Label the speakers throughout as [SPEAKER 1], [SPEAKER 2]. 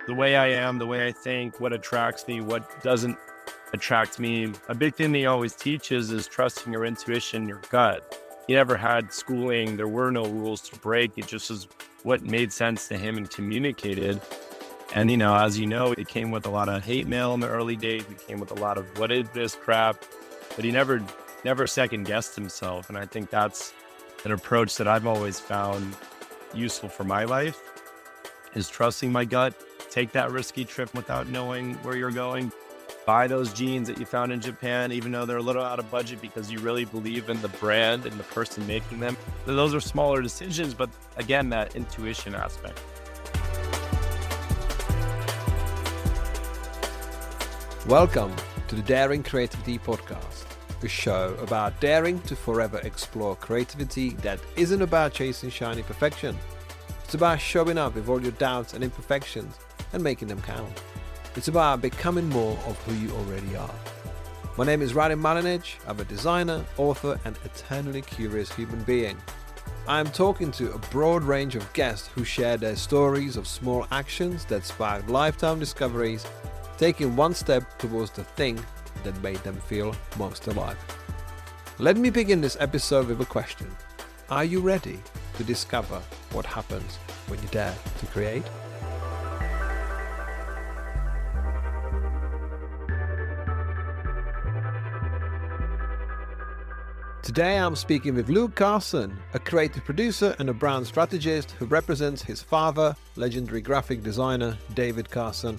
[SPEAKER 1] the way I am, the way I think, what attracts me, what doesn't attract me. A big thing he always teaches is trusting your intuition, your gut. He never had schooling. There were no rules to break. It just was what made sense to him and communicated. And, as you know, it came with a lot of hate mail in the early days. It came with a lot of what is this crap? But he never second guessed himself. And I think that's an approach that I've always found useful for my life, is trusting my gut. Take that risky trip without knowing where you're going. Buy those jeans that you found in Japan, even though they're a little out of budget, because you really believe in the brand and the person making them. Those are smaller decisions, but again, that intuition aspect.
[SPEAKER 2] Welcome to the Daring Creativity Podcast, a show about daring to forever explore creativity that isn't about chasing shiny perfection. It's about showing up with all your doubts and imperfections and making them count. It's about becoming more of who you already are. My name is Radim Malinic. I'm a designer, author, and eternally curious human being. I'm talking to a broad range of guests who share their stories of small actions that sparked lifetime discoveries, taking one step towards the thing that made them feel most alive. Let me begin this episode with a question. Are you ready to discover what happens when you dare to create? Today I'm speaking with Luke Carson, a creative producer and a brand strategist who represents his father, legendary graphic designer David Carson,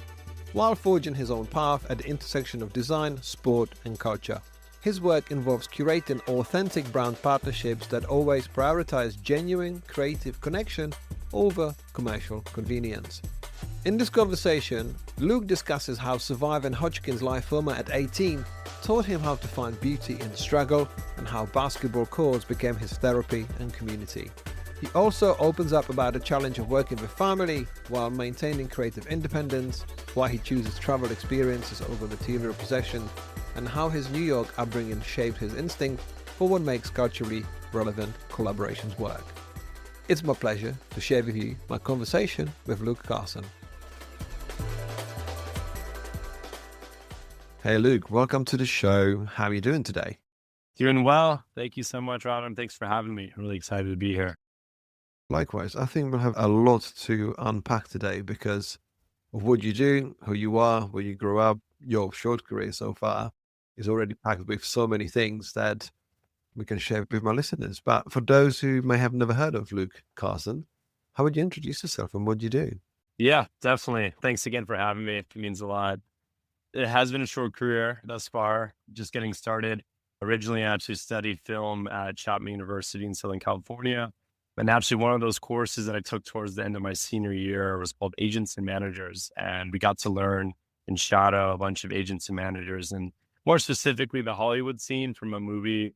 [SPEAKER 2] while forging his own path at the intersection of design, sport and culture. His work involves curating authentic brand partnerships that always prioritize genuine creative connection over commercial convenience. In this conversation, Luke discusses how surviving Hodgkin's lymphoma at 18 taught him how to find beauty in struggle and how basketball courts became his therapy and community. He also opens up about the challenge of working with family while maintaining creative independence, why he chooses travel experiences over material possession, and how his New York upbringing shaped his instinct for what makes culturally relevant collaborations work. It's my pleasure to share with you my conversation with Luke Carson. Hey Luke, welcome to the show. How are you doing today?
[SPEAKER 1] Doing well. Thank you so much, Robin. Thanks for having me. I'm really excited to be here.
[SPEAKER 2] Likewise, I think we'll have a lot to unpack today because of what you do, who you are, where you grew up. Your short career so far is already packed with so many things that we can share with my listeners. But for those who may have never heard of Luke Carson, how would you introduce yourself and what do you do?
[SPEAKER 1] Yeah, definitely. Thanks again for having me. It means a lot. It has been a short career thus far, just getting started. Originally, I actually studied film at Chapman University in Southern California. And actually, one of those courses that I took towards the end of my senior year was called Agents and Managers. And we got to learn and shadow a bunch of agents and managers, and more specifically, the Hollywood scene from a movie,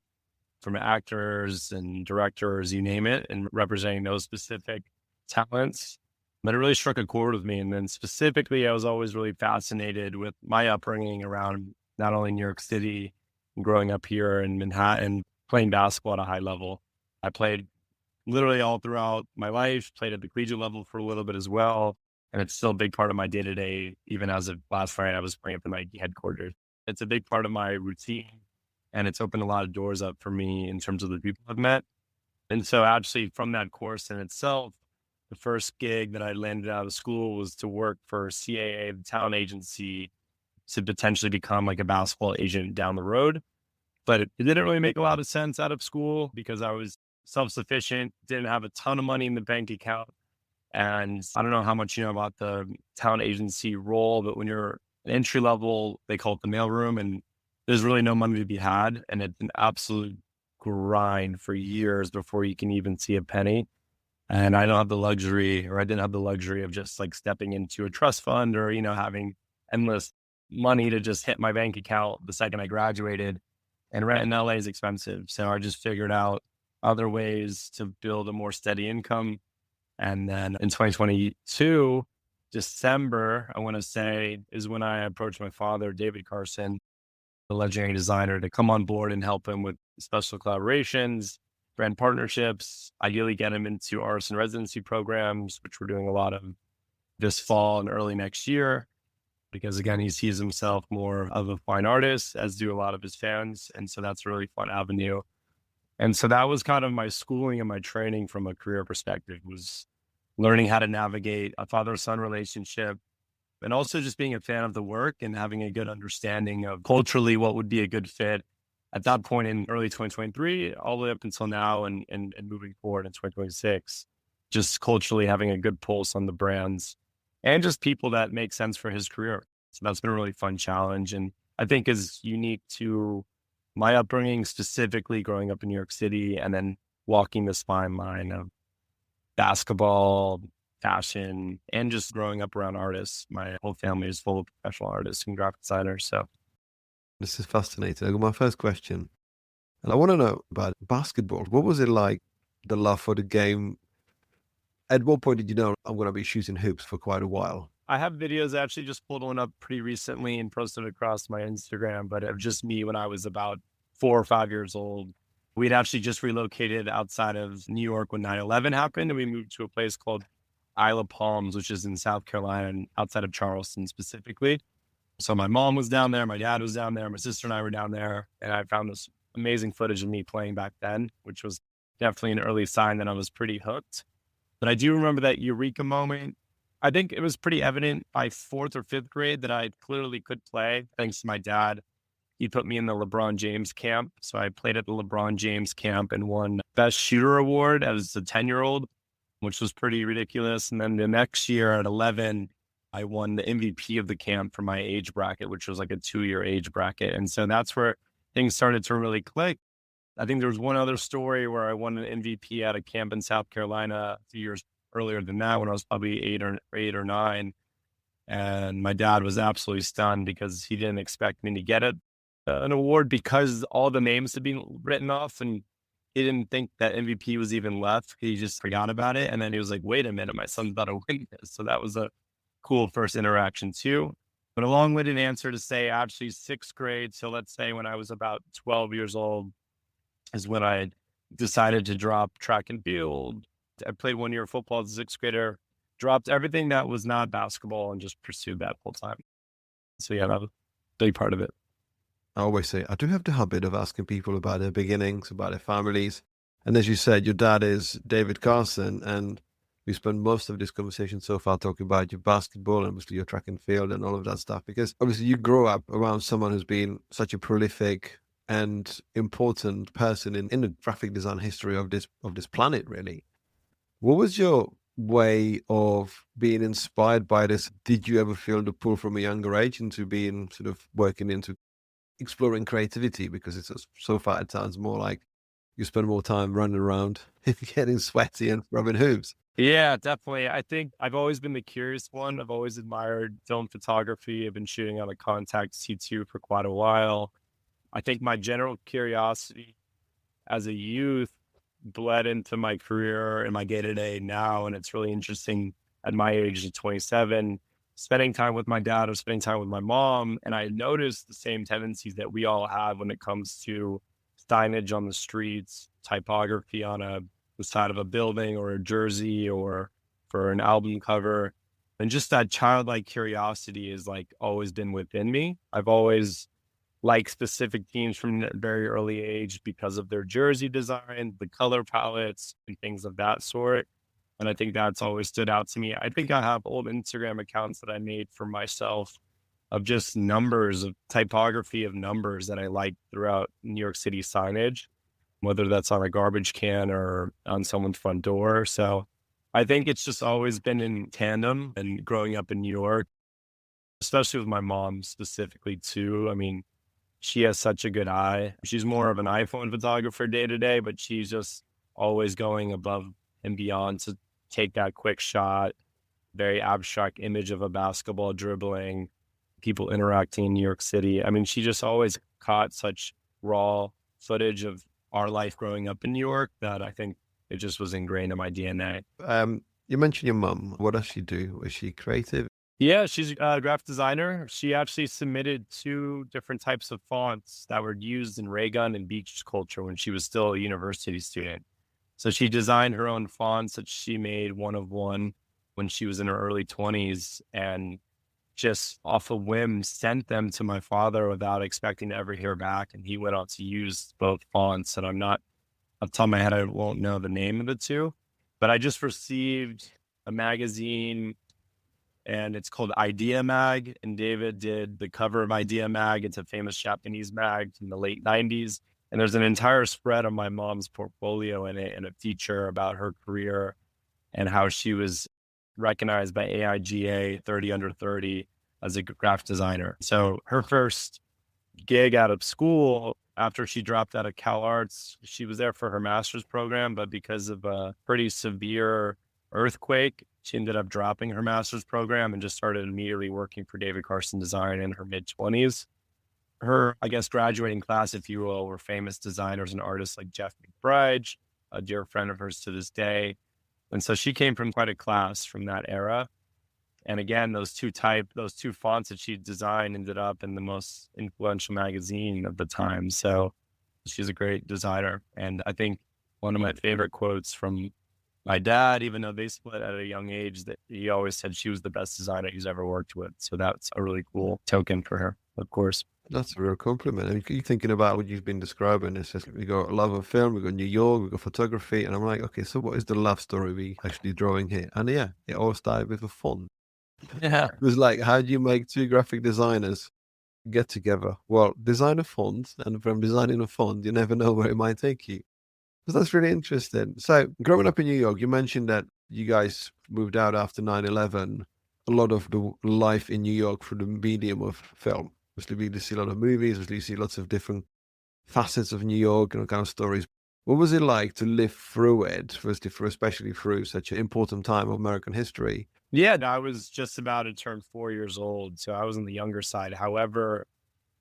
[SPEAKER 1] from actors and directors, you name it, and representing those specific talents. But it really struck a chord with me. And then specifically, I was always really fascinated with my upbringing around not only New York City and growing up here in Manhattan, playing basketball at a high level. I played literally all throughout my life, played at the collegiate level for a little bit as well. And it's still a big part of my day-to-day. Even as of last Friday, I was playing at the Nike headquarters. It's a big part of my routine. And it's opened a lot of doors up for me in terms of the people I've met. And so actually from that course in itself, the first gig that I landed out of school was to work for CAA, the talent agency, to potentially become like a basketball agent down the road. But it didn't really make a lot of sense out of school because I was self-sufficient, didn't have a ton of money in the bank account. And I don't know how much you know about the talent agency role, but when you're an entry level, they call it the mailroom, and there's really no money to be had. And it's an absolute grind for years before you can even see a penny. And I didn't have the luxury of just like stepping into a trust fund or, having endless money to just hit my bank account the second I graduated. And rent in LA is expensive. So I just figured out other ways to build a more steady income. And then in 2022, December, I want to say, is when I approached my father, David Carson, the legendary designer, to come on board and help him with special collaborations, brand partnerships, ideally get him into artist and residency programs, which we're doing a lot of. this fall and early next year, because again, he sees himself more of a fine artist, as do a lot of his fans. And so that's a really fun avenue. And so that was kind of my schooling and my training from a career perspective, was learning how to navigate a father-son relationship, and also just being a fan of the work and having a good understanding of culturally what would be a good fit at that point in early 2023, all the way up until now and moving forward in 2026. Just culturally having a good pulse on the brands and just people that make sense for his career. So that's been a really fun challenge. And I think is unique to my upbringing, specifically growing up in New York City and then walking this fine line of basketball, fashion, and just growing up around artists. My whole family is full of professional artists and graphic designers. So
[SPEAKER 2] This is fascinating. I got my first question, and I want to know about basketball. What was it like, the love for the game? At what point did you know I'm going to be shooting hoops for quite a while?
[SPEAKER 1] I have videos. I actually just pulled one up pretty recently and posted it across my Instagram, but of just me when I was about 4 or 5 years old. We'd actually just relocated outside of New York when 9/11 happened, and we moved to a place called Isle of Palms, which is in South Carolina and outside of Charleston specifically. So my mom was down there, my dad was down there, my sister and I were down there, and I found this amazing footage of me playing back then, which was definitely an early sign that I was pretty hooked. But I do remember that eureka moment. I think it was pretty evident by fourth or fifth grade that I clearly could play, thanks to my dad. He put me in the LeBron James camp. So I played at the LeBron James camp and won Best Shooter Award as a 10-year-old, which was pretty ridiculous. And then the next year at 11, I won the MVP of the camp for my age bracket, which was like a 2-year age bracket. And so that's where things started to really click. I think there was one other story where I won an MVP at a camp in South Carolina a few years earlier than that, when I was probably eight or nine. And my dad was absolutely stunned because he didn't expect me to get it, an award, because all the names had been written off and he didn't think that MVP was even left. He just forgot about it. And then he was like, wait a minute, my son's about to win this. So that was a cool first interaction too. But a long-winded answer to say, actually sixth grade. So let's say when I was about 12 years old is when I decided to drop track and field. I played 1 year of football as a sixth grader, dropped everything that was not basketball and just pursued that full time. So yeah, that was a big part of it.
[SPEAKER 2] I always say I do have the habit of asking people about their beginnings, about their families. And as you said, your dad is David Carson, and we spent most of this conversation so far talking about your basketball and obviously your track and field and all of that stuff, because obviously you grow up around someone who's been such a prolific and important person in the graphic design history of this planet, really. What was your way of being inspired by this? Did you ever feel the pull from a younger age into being sort of working into exploring creativity? Because it's so far it sounds more like you spend more time running around getting sweaty and rubbing hoops.
[SPEAKER 1] Yeah, definitely. I think I've always been the curious one. I've always admired film photography. I've been shooting on a Contact C2 for quite a while. I think my general curiosity as a youth bled into my career and my day to day now. And it's really interesting at my age of 27, spending time with my dad or spending time with my mom. And I noticed the same tendencies that we all have when it comes to signage on the streets, typography on the side of a building or a jersey or for an album cover. And just that childlike curiosity has like always been within me. I've always liked specific teams from a very early age because of their jersey design, the color palettes, and things of that sort. And I think that's always stood out to me. I think I have old Instagram accounts that I made for myself of just numbers, of typography of numbers that I like throughout New York City signage, whether that's on a garbage can or on someone's front door. So I think it's just always been in tandem, and growing up in New York, especially with my mom specifically too. I mean, she has such a good eye. She's more of an iPhone photographer day to day, but she's just always going above and beyond to take that quick shot, very abstract image of a basketball dribbling, people interacting in New York City. I mean, she just always caught such raw footage of our life growing up in New York that I think it just was ingrained in my DNA.
[SPEAKER 2] You mentioned your mum. What does she do? Is she creative?
[SPEAKER 1] Yeah, she's a graphic designer. She actually submitted 2 different types of fonts that were used in ray gun and beach culture when she was still a university student. So she designed her own fonts that she made one of one, when she was in her early 20s, and just off a whim sent them to my father without expecting to ever hear back. And he went on to use both fonts. And I'm not, off the top of my head, I won't know the name of the two, but I just received a magazine and it's called Idea Mag. And David did the cover of Idea Mag. It's a famous Japanese mag from the late 90s. And there's an entire spread of my mom's portfolio in it and a feature about her career and how she was recognized by AIGA 30 under 30 as a graphic designer. So her first gig out of school after she dropped out of Cal Arts, she was there for her master's program, but because of a pretty severe earthquake, she ended up dropping her master's program and just started immediately working for David Carson Design in her mid-20s. Her, I guess, graduating class, if you will, were famous designers and artists like Jeff McBride, a dear friend of hers to this day. And so she came from quite a class from that era. And again, those two fonts that she designed ended up in the most influential magazine of the time. So she's a great designer. And I think one of my favorite quotes from my dad, even though they split at a young age, that he always said she was the best designer he's ever worked with. So that's a really cool token for her, of course.
[SPEAKER 2] That's a real compliment. I mean, you're thinking about what you've been describing. It's just, we got love of film, we got New York, we got photography. And I'm like, okay, so what is the love story we actually drawing here? And yeah, it all started with a font.
[SPEAKER 1] Yeah.
[SPEAKER 2] It was like, how do you make two graphic designers get together? Well, design a font, and from designing a font, you never know where it might take you. So that's really interesting. So growing up in New York, you mentioned that you guys moved out after 9/11. A lot of the life in New York through the medium of film. Obviously, we see a lot of movies, obviously you see lots of different facets of New York and kind of stories. What was it like to live through it, especially through such an important time of American history?
[SPEAKER 1] Yeah, no, I was just about to turn 4 years old. So I was on the younger side. However,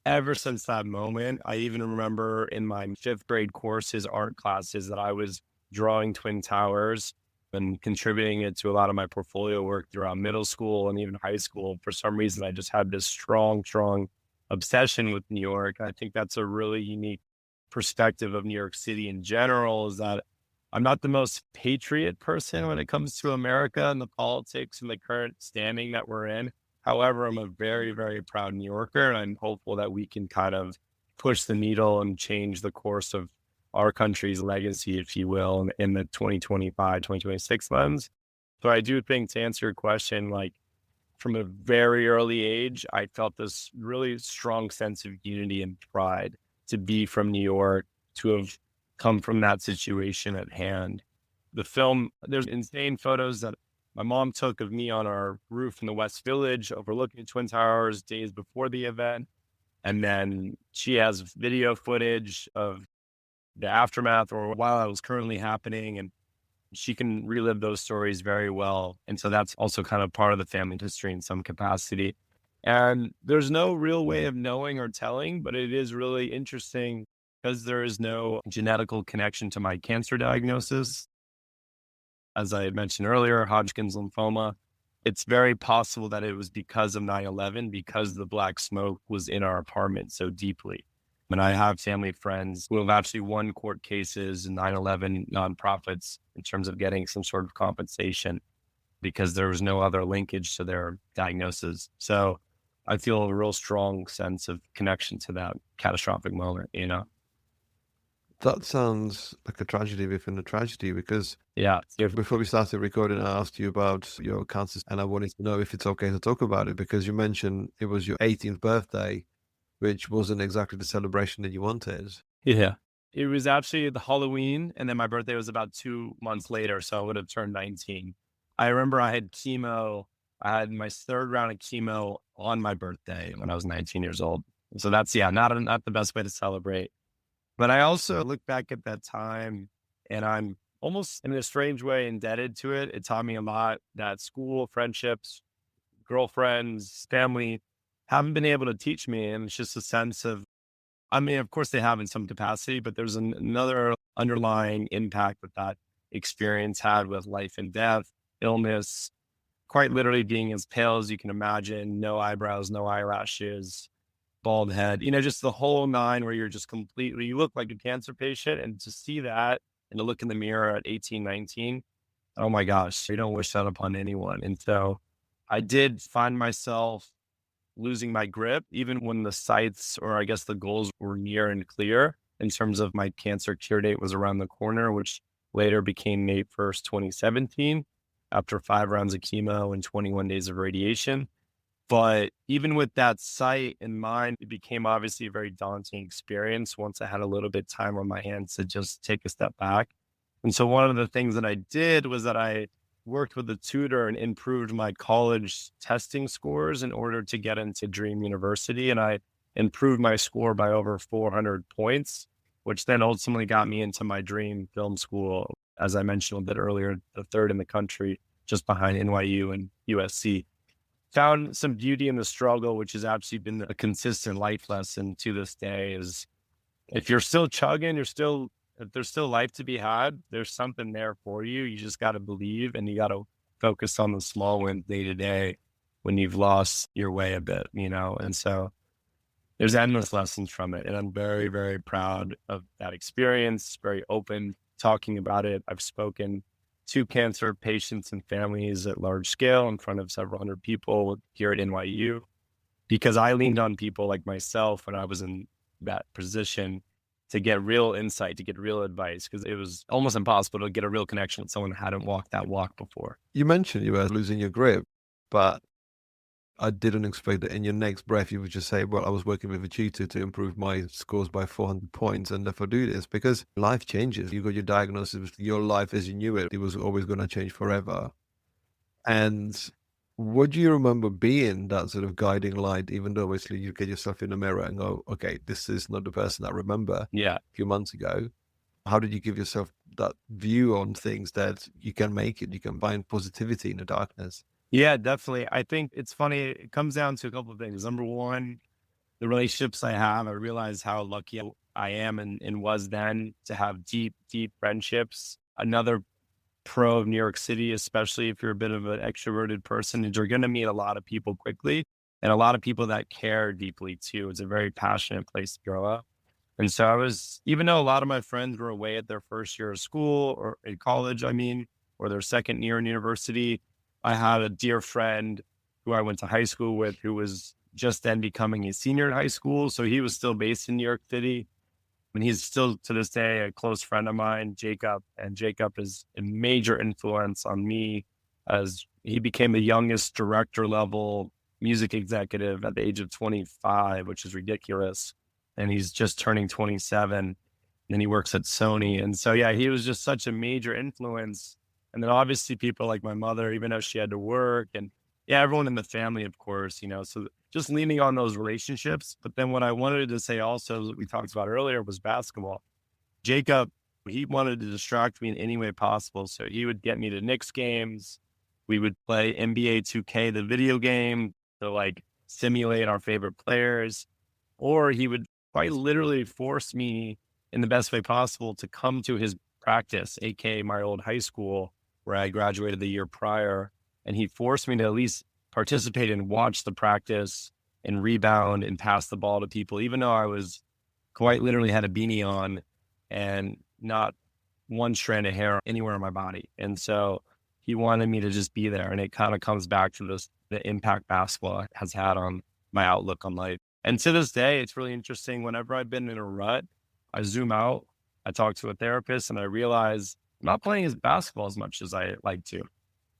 [SPEAKER 1] ever since that moment, I even remember in my fifth grade courses, art classes, that I was drawing Twin Towers and contributing it to a lot of my portfolio work throughout middle school and even high school. For some reason, I just had this strong obsession with New York. I think that's a really unique perspective of New York City in general, is that I'm not the most patriot person when it comes to America and the politics and the current standing that we're in. However, I'm a very, very proud New Yorker, and I'm hopeful that we can kind of push the needle and change the course of our country's legacy, if you will, in the 2025, 2026 lens. So I do think, to answer your question, like from a very early age, I felt this really strong sense of unity and pride to be from New York, to have come from that situation at hand. The film, there's insane photos that my mom took of me on our roof in the West Village overlooking Twin Towers days before the event. And then she has video footage of the aftermath or while it was currently happening. And she can relive those stories very well. And so that's also kind of part of the family history in some capacity. And there's no real way of knowing or telling, but it is really interesting because there is no genetical connection to my cancer diagnosis. As I had mentioned earlier, Hodgkin's lymphoma. It's very possible that it was because of 9/11, because the black smoke was in our apartment so deeply. And I have family friends who have actually won court cases in 9/11 nonprofits in terms of getting some sort of compensation because there was no other linkage to their diagnosis. So I feel a real strong sense of connection to that catastrophic moment, you know?
[SPEAKER 2] That sounds like a tragedy within a tragedy, because
[SPEAKER 1] Yeah.
[SPEAKER 2] before we started recording, I asked you about your cancer, and I wanted to know if it's okay to talk about it, because you mentioned it was your 18th birthday, which wasn't exactly the celebration that you wanted.
[SPEAKER 1] Yeah. It was actually the Halloween, and then my birthday was about 2 months later, so I would have turned 19. I remember I had chemo. I had my third round of chemo on my birthday when I was 19 years old. So that's, yeah, not the best way to celebrate. But I also look back at that time and I'm almost in a strange way indebted to it. It taught me a lot that school, friendships, girlfriends, family haven't been able to teach me. And it's just a sense of, I mean, of course they have in some capacity, but there's another underlying impact that that experience had with life and death, illness, quite literally being as pale as you can imagine, no eyebrows, no eyelashes, bald head, just the whole nine, where you're just completely, you look like a cancer patient. And to see that and to look in the mirror at 18, 19, Oh my gosh, you don't wish that upon anyone. And so I did find myself losing my grip, even when the sights, or I guess the goals, were near and clear in terms of my cancer cure date was around the corner, which later became May 1st, 2017, after 5 rounds of chemo and 21 days of radiation. But even with that sight in mind, it became obviously a very daunting experience once I had a little bit of time on my hands to just take a step back. And so one of the things that I did was that I worked with a tutor and improved my college testing scores in order to get into Dream University. And I improved my score by over 400 points, which then ultimately got me into my dream film school. As I mentioned a bit earlier, the third in the country, just behind NYU and USC. Found some beauty in the struggle, which has absolutely been a consistent life lesson to this day. Is if you're still chugging, if there's still life to be had, there's something there for you. You just got to believe, and you got to focus on the small wins day to day when you've lost your way a bit, And so there's endless lessons from it. And I'm very, very proud of that experience, very open talking about it. I've spoken to cancer patients and families at large scale in front of several hundred people here at NYU, because I leaned on people like myself when I was in that position to get real insight, to get real advice, because it was almost impossible to get a real connection with someone who hadn't walked that walk before.
[SPEAKER 2] You mentioned you were losing your grip, but I didn't expect that in your next breath you would just say, well, I was working with a tutor to improve my scores by 400 points and therefore do this, because life changes. You got your diagnosis, your life as you knew it was always going to change forever. And what do you remember being that sort of guiding light, even though obviously you get yourself in the mirror and go, okay, this is not the person I remember
[SPEAKER 1] Yeah.
[SPEAKER 2] a few months ago? How did you give yourself that view on things that you can make it, you can find positivity in the darkness?
[SPEAKER 1] Yeah, definitely. I think it's funny. It comes down to a couple of things. Number one, the relationships I have. I realize how lucky I am and was then to have deep, deep friendships. Another pro of New York City, especially if you're a bit of an extroverted person, is you're going to meet a lot of people quickly and a lot of people that care deeply too. It's a very passionate place to grow up. And so even though a lot of my friends were away at their first year of school or in college, or their second year in university, I had a dear friend who I went to high school with who was just then becoming a senior in high school. So he was still based in New York City. And he's still to this day a close friend of mine, Jacob. And Jacob is a major influence on me, as he became the youngest director level music executive at the age of 25, which is ridiculous. And he's just turning 27 and he works at Sony. And so, yeah, he was just such a major influence. And then obviously people like my mother, even though she had to work, and yeah, everyone in the family, of course, so just leaning on those relationships. But then what I wanted to say also, that we talked about earlier, was basketball. Jacob, he wanted to distract me in any way possible. So he would get me to Knicks games. We would play NBA 2K, the video game, to like simulate our favorite players. Or he would quite literally force me in the best way possible to come to his practice, aka my old high school where I graduated the year prior. And he forced me to at least participate and watch the practice and rebound and pass the ball to people, even though I was quite literally had a beanie on and not one strand of hair anywhere on my body. And so he wanted me to just be there. And it kind of comes back to the impact basketball has had on my outlook on life. And to this day, it's really interesting. Whenever I've been in a rut, I zoom out, I talk to a therapist, and I realize I'm not playing as basketball as much as I like to.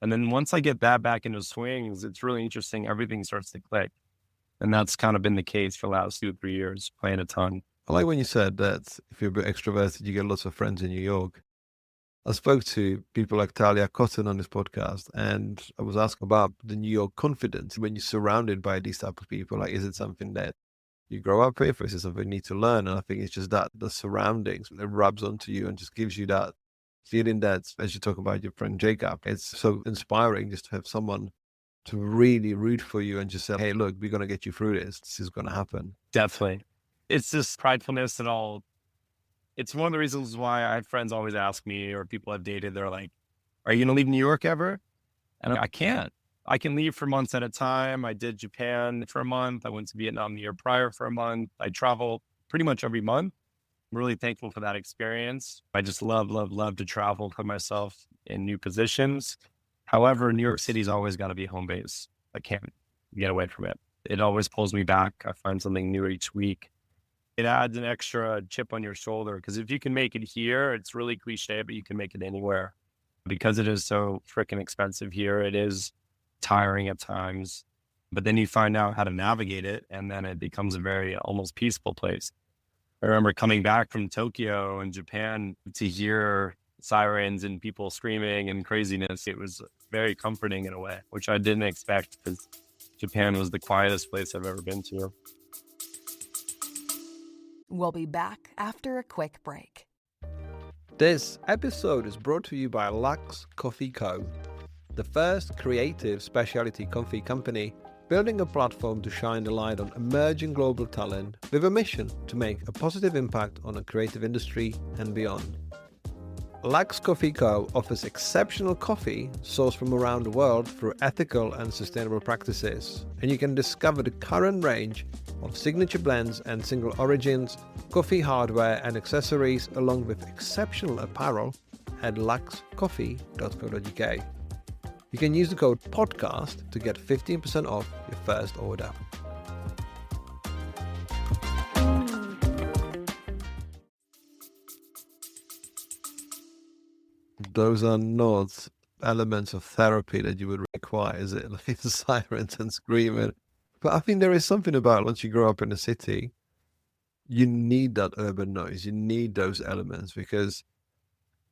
[SPEAKER 1] And then once I get that back into swings, it's really interesting. Everything starts to click. And that's kind of been the case for the last 2 or 3 years, playing a ton.
[SPEAKER 2] I like when you said that if you're a bit extroverted, you get lots of friends in New York. I spoke to people like Talia Cotton on this podcast, and I was asked about the New York confidence when you're surrounded by these type of people. Like, is it something that you grow up with, or is it something you need to learn? And I think it's just that the surroundings that rubs onto you and just gives you that feeling that, as you talk about your friend Jacob, it's so inspiring just to have someone to really root for you and just say, hey, look, we're going to get you through this. This is going to happen.
[SPEAKER 1] Definitely. It's this pridefulness and all. It's one of the reasons why I have friends always ask me, or people I've dated, they're like, are you going to leave New York ever? And I can't. I can leave for months at a time. I did Japan for a month. I went to Vietnam the year prior for a month. I travel pretty much every month. I'm really thankful for that experience. I just love to travel, put myself in new positions. However, New York City's always got to be home base. I can't get away from it. It always pulls me back. I find something new each week. It adds an extra chip on your shoulder because if you can make it here, it's really cliche, but you can make it anywhere. Because it is so freaking expensive here, it is tiring at times. But then you find out how to navigate it, and then it becomes a very almost peaceful place. I remember coming back from Tokyo and Japan to hear sirens and people screaming and craziness. It was very comforting in a way, which I didn't expect because Japan was the quietest place I've ever been to.
[SPEAKER 3] We'll be back after a quick break.
[SPEAKER 2] This episode is brought to you by Lux Coffee Co., the first creative specialty coffee company building a platform to shine the light on emerging global talent with a mission to make a positive impact on the creative industry and beyond. Lux Coffee Co. offers exceptional coffee sourced from around the world through ethical and sustainable practices, and you can discover the current range of signature blends and single origins, coffee hardware and accessories, along with exceptional apparel at luxcoffee.co.uk. You can use the code PODCAST to get 15% off your first order. Those are not elements of therapy that you would require, is it? Like sirens and screaming. But I think there is something about once you grow up in a city, you need that urban noise. You need those elements because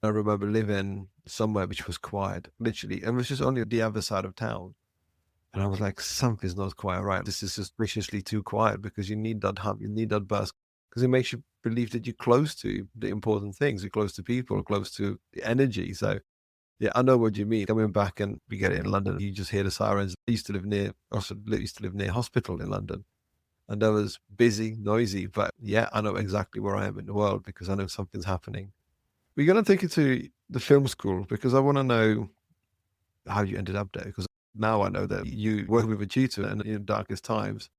[SPEAKER 2] I remember living somewhere which was quiet, literally, and it was just only the other side of town. And I was like, something's not quite right. This is suspiciously too quiet because you need that hum, you need that buzz because it makes you believe that you're close to the important things, you're close to people, close to the energy. So yeah, I know what you mean. Coming back and we get it in London, you just hear the sirens. I used to live near hospital in London. And that was busy, noisy, but yeah, I know exactly where I am in the world because I know something's happening. We're going to take you to the film school because I want to know how you ended up there. Because now I know that you work with a tutor in your darkest times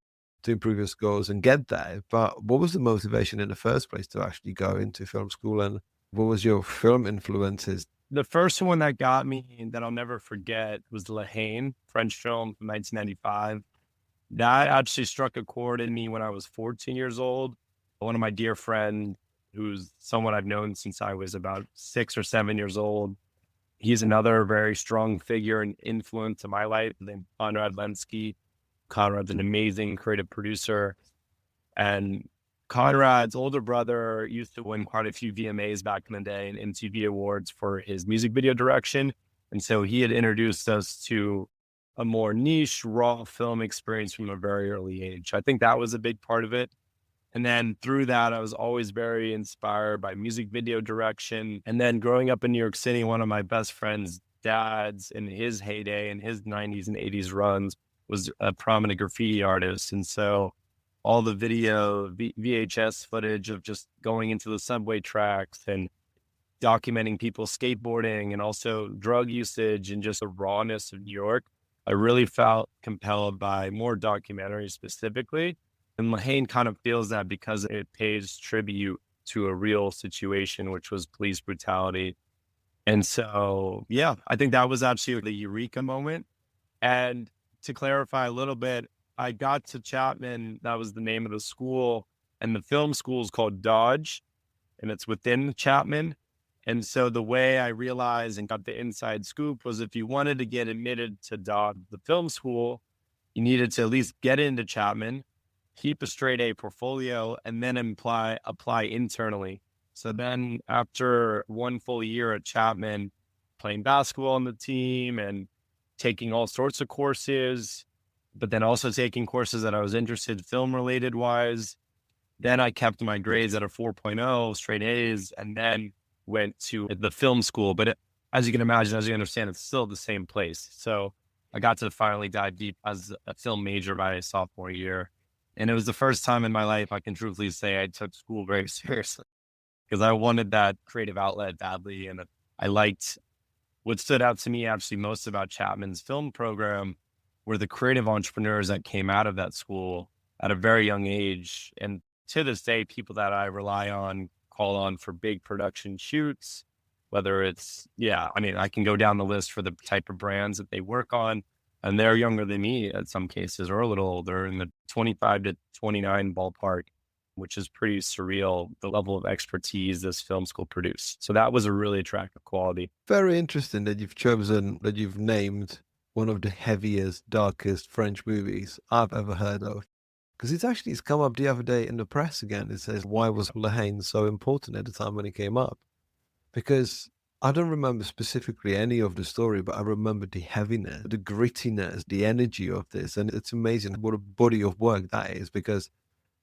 [SPEAKER 2] to improve your scores and get there. But what was the motivation in the first place to actually go into film school? And what was your film influences?
[SPEAKER 1] The first one that got me that I'll never forget was La Haine, French film from 1995. That actually struck a chord in me when I was 14 years old. One of my dear friends, who's someone I've known since I was about 6 or 7 years old. He's another very strong figure and influence in my life, named Konrad Lenski. Konrad's an amazing creative producer. And Konrad's older brother used to win quite a few VMAs back in the day and MTV awards for his music video direction. And so he had introduced us to a more niche, raw film experience from a very early age. I think that was a big part of it. And then through that, I was always very inspired by music video direction. And then growing up in New York City, one of my best friends' dads in his heyday, in his 90s and 80s runs, was a prominent graffiti artist. And so all the VHS footage of just going into the subway tracks and documenting people skateboarding and also drug usage and just the rawness of New York, I really felt compelled by more documentaries specifically. And La Haine kind of feels that because it pays tribute to a real situation, which was police brutality. And so, yeah, I think that was actually the eureka moment. And to clarify a little bit, I got to Chapman, that was the name of the school, and the film school is called Dodge, and it's within Chapman. And so the way I realized and got the inside scoop was if you wanted to get admitted to Dodge, the film school, you needed to at least get into Chapman, keep a straight A portfolio, and then apply internally. So then after one full year at Chapman, playing basketball on the team and taking all sorts of courses, but then also taking courses that I was interested film related wise, then I kept my grades at a 4.0, straight A's, and then went to the film school. But as you can imagine, as you understand, it's still the same place. So I got to finally dive deep as a film major by sophomore year. And it was the first time in my life I can truthfully say I took school very seriously because I wanted that creative outlet badly. And I liked what stood out to me actually most about Chapman's film program were the creative entrepreneurs that came out of that school at a very young age. And to this day, people that I rely on call on for big production shoots, whether it's, I mean, I can go down the list for the type of brands that they work on. And they're younger than me in some cases, or a little older, in the 25 to 29 ballpark, which is pretty surreal, the level of expertise this film school produced. So that was a really attractive quality.
[SPEAKER 2] Very interesting that you've named one of the heaviest, darkest French movies I've ever heard of. Because it's come up the other day in the press again. It says, why was Le Haine so important at the time when it came up? Because I don't remember specifically any of the story, but I remember the heaviness, the grittiness, the energy of this. And it's amazing what a body of work that is, because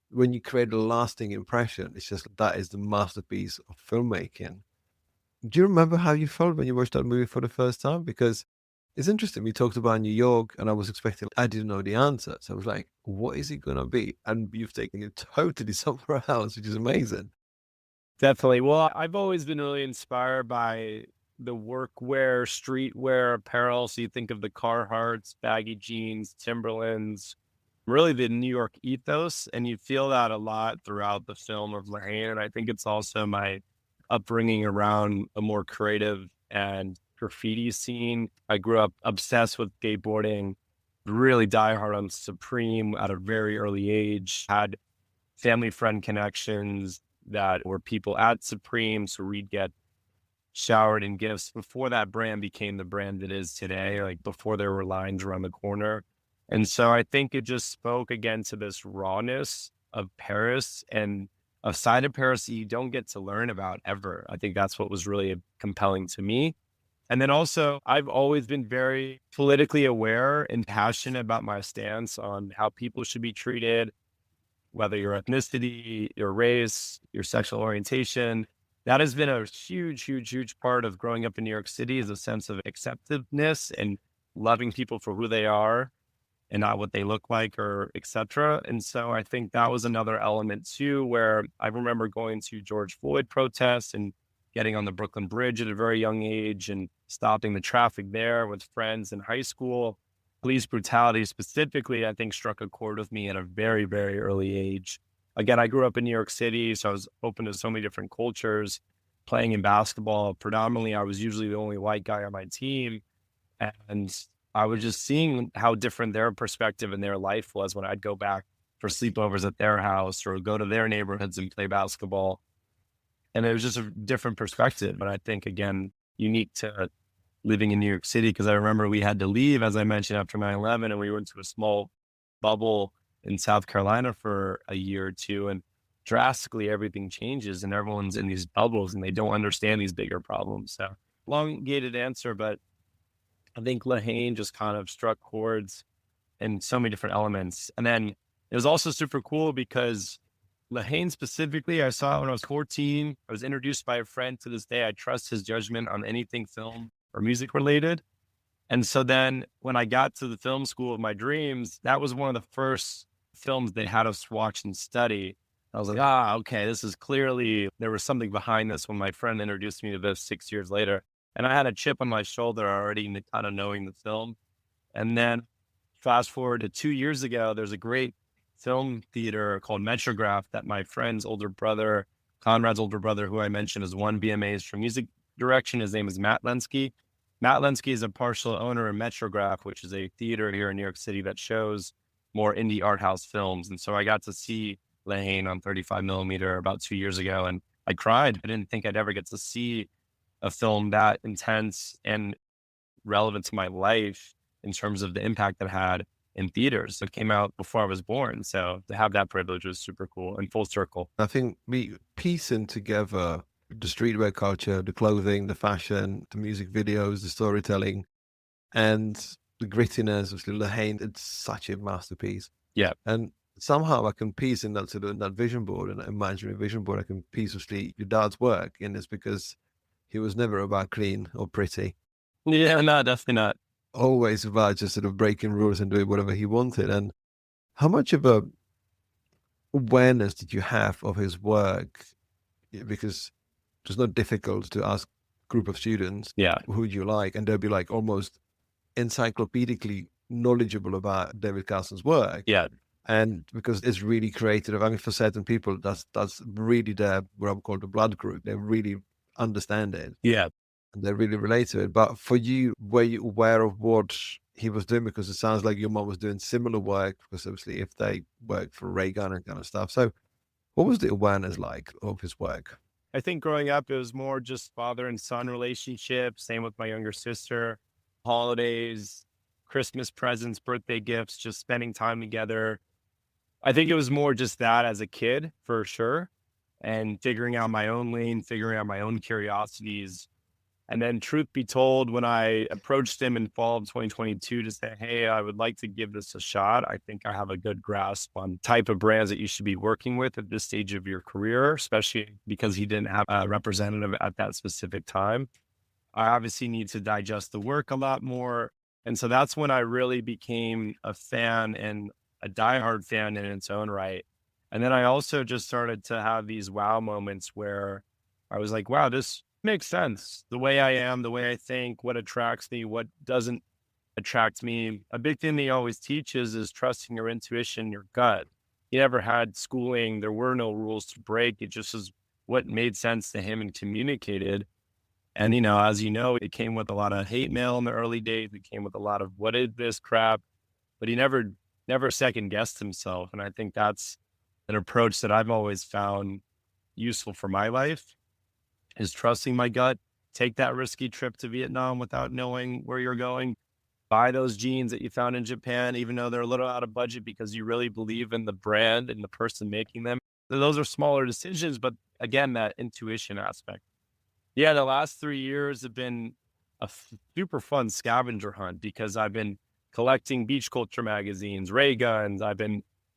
[SPEAKER 2] when you create a lasting impression, it's just that is the masterpiece of filmmaking. Do you remember how you felt when you watched that movie for the first time? Because it's interesting. We talked about New York, and I didn't know the answer. So I was like, what is it going to be? And you've taken it totally somewhere else, which is amazing.
[SPEAKER 1] Definitely. Well, I've always been really inspired by the workwear, streetwear apparel. So you think of the Carhartts, baggy jeans, Timberlands, really the New York ethos. And you feel that a lot throughout the film of La Haine. And I think it's also my upbringing around a more creative and graffiti scene. I grew up obsessed with skateboarding, really diehard on Supreme at a very early age, had family friend connections that were people at Supreme. So we'd get showered in gifts before that brand became the brand it is today, like before there were lines around the corner. And so I think it just spoke again to this rawness of Paris and a side of Paris that you don't get to learn about ever. I think that's what was really compelling to me. And then also, I've always been very politically aware and passionate about my stance on how people should be treated, whether your ethnicity, your race, your sexual orientation. That has been a huge, huge, huge part of growing up in New York City, is a sense of acceptedness and loving people for who they are and not what they look like, or et cetera. And so I think that was another element too, where I remember going to George Floyd protests and getting on the Brooklyn Bridge at a very young age and stopping the traffic there with friends in high school. Police brutality specifically, I think, struck a chord with me at a very, very early age. Again, I grew up in New York City, so I was open to so many different cultures. Playing in basketball, predominantly, I was usually the only white guy on my team. And I was just seeing how different their perspective and their life was when I'd go back for sleepovers at their house or go to their neighborhoods and play basketball. And it was just a different perspective. But I think, again, unique to living in New York City, because I remember we had to leave, as I mentioned, after 9/11, and we went to a small bubble in South Carolina for a year or two, and drastically everything changes and everyone's in these bubbles and they don't understand these bigger problems. So elongated answer, but I think La Haine just kind of struck chords in so many different elements. And then it was also super cool because La Haine specifically, I saw it when I was 14. I was introduced by a friend. To this day, I trust his judgment on anything film or music related. And so then when I got to the film school of my dreams, that was one of the first films they had us watch and study. I was like, okay, this is clearly, there was something behind this when my friend introduced me to this 6 years later. And I had a chip on my shoulder already, kind of knowing the film. And then fast forward to 2 years ago, there's a great film theater called Metrograph that my friend's older brother, Conrad's older brother, who I mentioned has won BMAs for music direction. His name is Matt Lenski. Matt Lenski is a partial owner of Metrograph, which is a theater here in New York City that shows more indie art house films. And so I got to see La Haine on 35 millimeter about 2 years ago, and I cried. I didn't think I'd ever get to see a film that intense and relevant to my life in terms of the impact it had in theaters. It came out before I was born. So to have that privilege was super cool and full circle.
[SPEAKER 2] I think me piecing together the streetwear culture, the clothing, the fashion, the music videos, the storytelling, and the grittiness of La Haine, it's such a masterpiece.
[SPEAKER 1] Yeah.
[SPEAKER 2] And somehow I can piece in that vision board, and imaginary vision board, I can piece of your dad's work. And it's because he was never about clean or pretty.
[SPEAKER 1] Yeah, no, definitely not.
[SPEAKER 2] Always about just sort of breaking rules and doing whatever he wanted. And how much of a awareness did you have of his work? Because it's not difficult to ask a group of students, who do you like? And they'll be like almost encyclopedically knowledgeable about David Carson's work.
[SPEAKER 1] Yeah.
[SPEAKER 2] And because it's really creative. I mean, for certain people, that's really their, what I would call the blood group. They really understand it
[SPEAKER 1] Yeah.
[SPEAKER 2] and they really relate to it. But for you, were you aware of what he was doing? Because it sounds like your mom was doing similar work, because obviously if they worked for Reagan and kind of stuff. So what was the awareness like of his work?
[SPEAKER 1] I think growing up, it was more just father and son relationship. Same with my younger sister, holidays, Christmas presents, birthday gifts, just spending time together. I think it was more just that as a kid, for sure, and figuring out my own lane, figuring out my own curiosities. And then, truth be told, when I approached him in fall of 2022 to say, hey, I would like to give this a shot, I think I have a good grasp on type of brands that you should be working with at this stage of your career, especially because he didn't have a representative at that specific time. I obviously need to digest the work a lot more. And so that's when I really became a fan and a diehard fan in its own right. And then I also just started to have these wow moments where I was like, wow, this makes sense. The way I am, the way I think, what attracts me, what doesn't attract me. A big thing he always teaches is trusting your intuition, your gut. He never had schooling. There were no rules to break. It just was what made sense to him and communicated. And, as you know, it came with a lot of hate mail in the early days. It came with a lot of what is this crap? But he never second guessed himself. And I think that's an approach that I've always found useful for my life, is trusting my gut. Take that risky trip to Vietnam without knowing where you're going. Buy those jeans that you found in Japan, even though they're a little out of budget, because you really believe in the brand and the person making them. Those are smaller decisions, but again, that intuition aspect. Yeah, the last 3 years have been a super fun scavenger hunt because I've been collecting beach culture magazines, ray guns.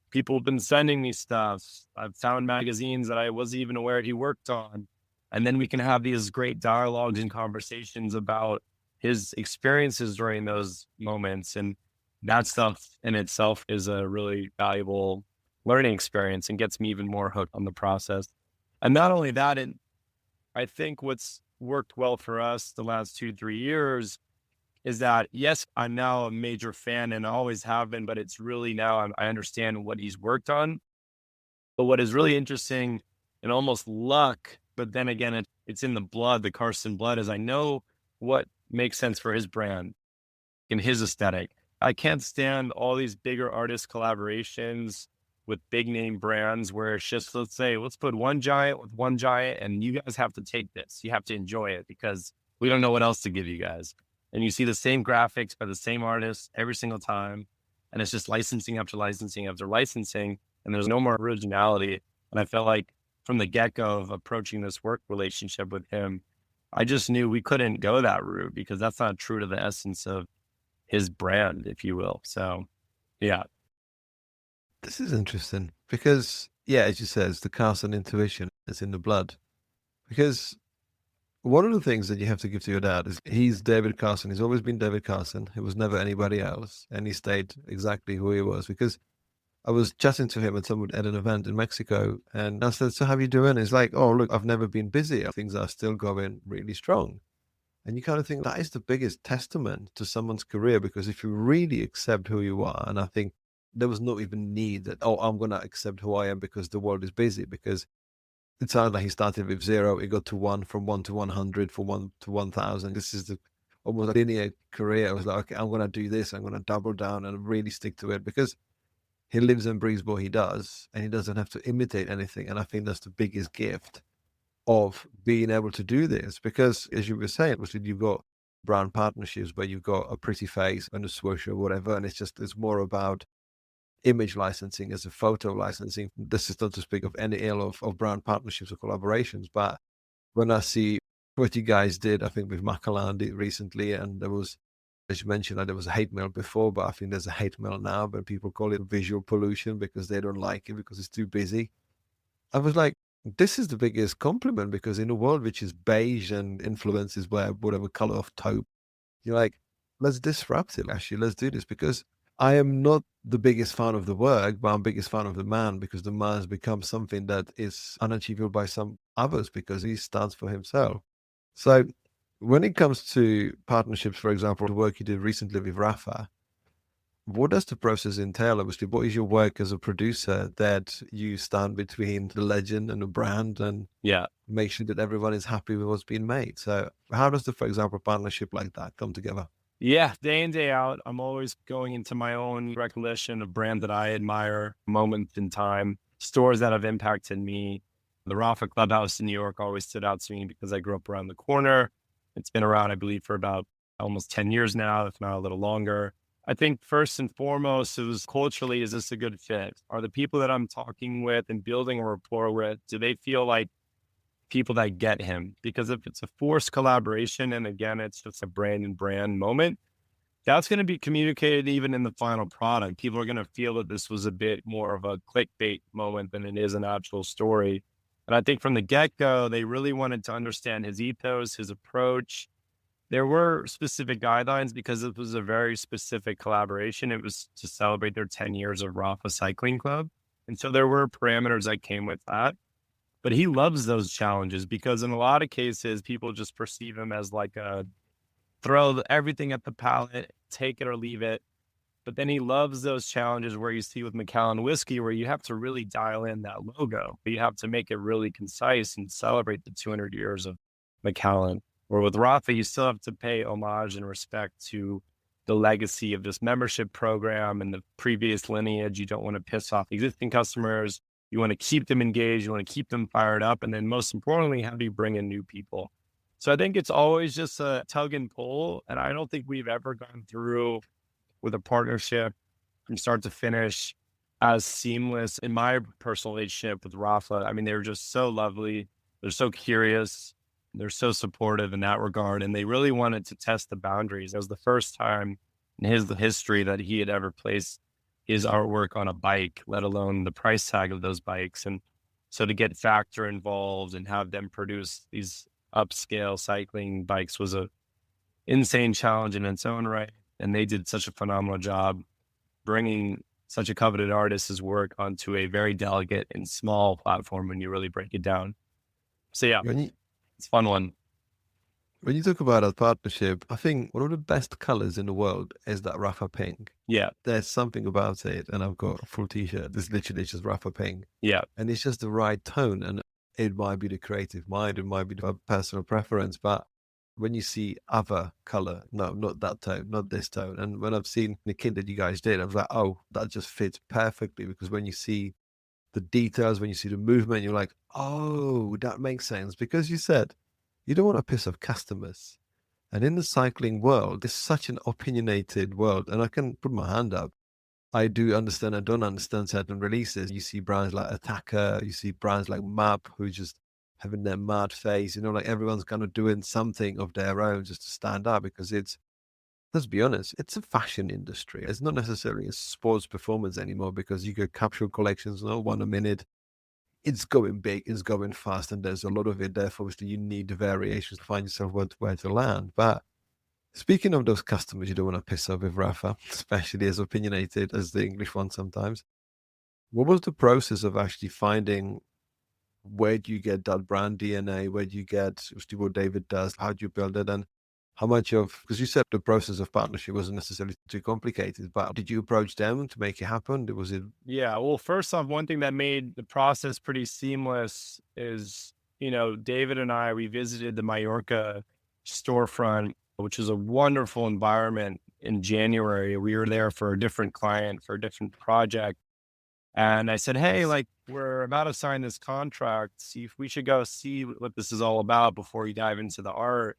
[SPEAKER 1] People have been sending me stuff. I've found magazines that I wasn't even aware he worked on. And then we can have these great dialogues and conversations about his experiences during those moments. And that stuff in itself is a really valuable learning experience and gets me even more hooked on the process. And not only that, I think what's worked well for us the last 2, 3 years is that, yes, I'm now a major fan and I always have been, but it's really now I understand what he's worked on. But what is really interesting and almost luck, but then again, it's in the blood, the Carson blood, is I know what makes sense for his brand and his aesthetic. I can't stand all these bigger artist collaborations with big name brands where it's just, let's put one giant with one giant and you guys have to take this. You have to enjoy it because we don't know what else to give you guys. And you see the same graphics by the same artist every single time. And it's just licensing after licensing after licensing. And there's no more originality. And I felt like from the get-go of approaching this work relationship with him, I just knew we couldn't go that route because that's not true to the essence of his brand, if you will. So, yeah.
[SPEAKER 2] This is interesting because, yeah, as you said, it's the Carson intuition. It's in the blood. Because one of the things that you have to give to your dad is he's David Carson. He's always been David Carson. He was never anybody else. And he stayed exactly who he was. Because I was chatting to him at an event in Mexico. And I said, so how are you doing? He's like, oh, look, I've never been busy. Things are still going really strong. And you kind of think that is the biggest testament to someone's career, because if you really accept who you are, and I think there was no even need that, oh, I'm going to accept who I am because the world is busy, because it sounds like he started with 0, he got to 1, from 1 to 100, from 1 to 1,000. This is almost a linear career. I was like, okay, I'm going to do this. I'm going to double down and really stick to it, because he lives and breathes what he does and he doesn't have to imitate anything. And I think that's the biggest gift of being able to do this, because as you were saying, obviously you've got brand partnerships where you've got a pretty face and a swoosh or whatever, and it's more about image licensing as a photo licensing. This is not to speak of any ill of brand partnerships or collaborations, but when I see what you guys did, I think with Macallan recently, and there was, as you mentioned, there was a hate mail before, but I think there's a hate mail now, but people call it visual pollution because they don't like it because it's too busy. I was like, this is the biggest compliment, because in a world which is beige and influences by whatever color of taupe, you're like, let's disrupt it, actually, let's do this, because I am not the biggest fan of the work, but I'm biggest fan of the man, because the man has become something that is unachievable by some others because he stands for himself. So when it comes to partnerships, for example, the work you did recently with Rapha, What does the process entail? Obviously, what is your work as a producer that you stand between the legend and the brand and
[SPEAKER 1] Yeah.
[SPEAKER 2] make sure that everyone is happy with what's being made? So how does the, for example, partnership like that come together?
[SPEAKER 1] Yeah, day in, day out, I'm always going into my own recollection of brands that I admire, moments in time, stores that have impacted me. The Rapha Clubhouse in New York always stood out to me because I grew up around the corner. It's been around, I believe, for about almost 10 years now, if not a little longer. I think first and foremost, it was culturally, is this a good fit? Are the people that I'm talking with and building a rapport with, do they feel like people that get him? Because if it's a forced collaboration, and again, it's just a brand and brand moment, that's going to be communicated even in the final product. People are going to feel that this was a bit more of a clickbait moment than it is an actual story. And I think from the get go, they really wanted to understand his ethos, his approach. There were specific guidelines because it was a very specific collaboration. It was to celebrate their 10 years of Rapha Cycling Club. And so there were parameters that came with that. But he loves those challenges because in a lot of cases, people just perceive him as like a throw everything at the pallet, take it or leave it. But then he loves those challenges where you see with Macallan whiskey, where you have to really dial in that logo. You have to make it really concise and celebrate the 200 years of Macallan. Or with Rapha, you still have to pay homage and respect to the legacy of this membership program and the previous lineage. You don't want to piss off existing customers. You want to keep them engaged. You want to keep them fired up. And then most importantly, how do you bring in new people? So I think it's always just a tug and pull. And I don't think we've ever gone through with a partnership from start to finish as seamless in my personal relationship with Rapha. I mean, they're just so lovely. They're so curious. They're so supportive in that regard. And they really wanted to test the boundaries. It was the first time in his history that he had ever placed his artwork on a bike, let alone the price tag of those bikes. And so to get Factor involved and have them produce these upscale cycling bikes was a insane challenge in its own right. And they did such a phenomenal job bringing such a coveted artist's work onto a very delicate and small platform when you really break it down. So yeah,
[SPEAKER 2] When you,
[SPEAKER 1] it's a fun one.
[SPEAKER 2] when you talk about a partnership, I think one of the best colors in the world is that Rapha pink.
[SPEAKER 1] Yeah.
[SPEAKER 2] There's something about it, and I've got a full t-shirt. It's literally just Rapha pink.
[SPEAKER 1] Yeah.
[SPEAKER 2] And it's just the right tone. And it might be the creative mind, it might be the personal preference, but when you see other color, no, not that tone, not this tone. And when I've seen the kit that you guys did, I was like, oh, that just fits perfectly, because when you see the details, when you see the movement, you're like, oh, that makes sense. Because you said you don't want to piss off customers. And in the cycling world, it's such an opinionated world. And I can put my hand up. I do understand and don't understand certain releases. You see brands like Attacker, you see brands like Map who just having their mad face, like everyone's kind of doing something of their own just to stand out, because let's be honest, it's a fashion industry. It's not necessarily a sports performance anymore, because you get capsule collections, one a minute. It's going big, it's going fast, and there's a lot of it. Therefore, obviously, you need the variations to find yourself where to land. But speaking of those customers you don't want to piss off with Rapha, especially as opinionated as the English one sometimes, what was the process of actually finding where do you get that brand DNA? Where do you get obviously what David does? How do you build it? And how much of, because you said the process of partnership wasn't necessarily too complicated, but did you approach them to make it happen? Was it?
[SPEAKER 1] Yeah. Well, first off, one thing that made the process pretty seamless is, David and we visited the Mallorca storefront, which is a wonderful environment in January. We were there for a different client, for a different project. And I said, hey, like, we're about to sign this contract. See if we should go see what this is all about before you dive into the art.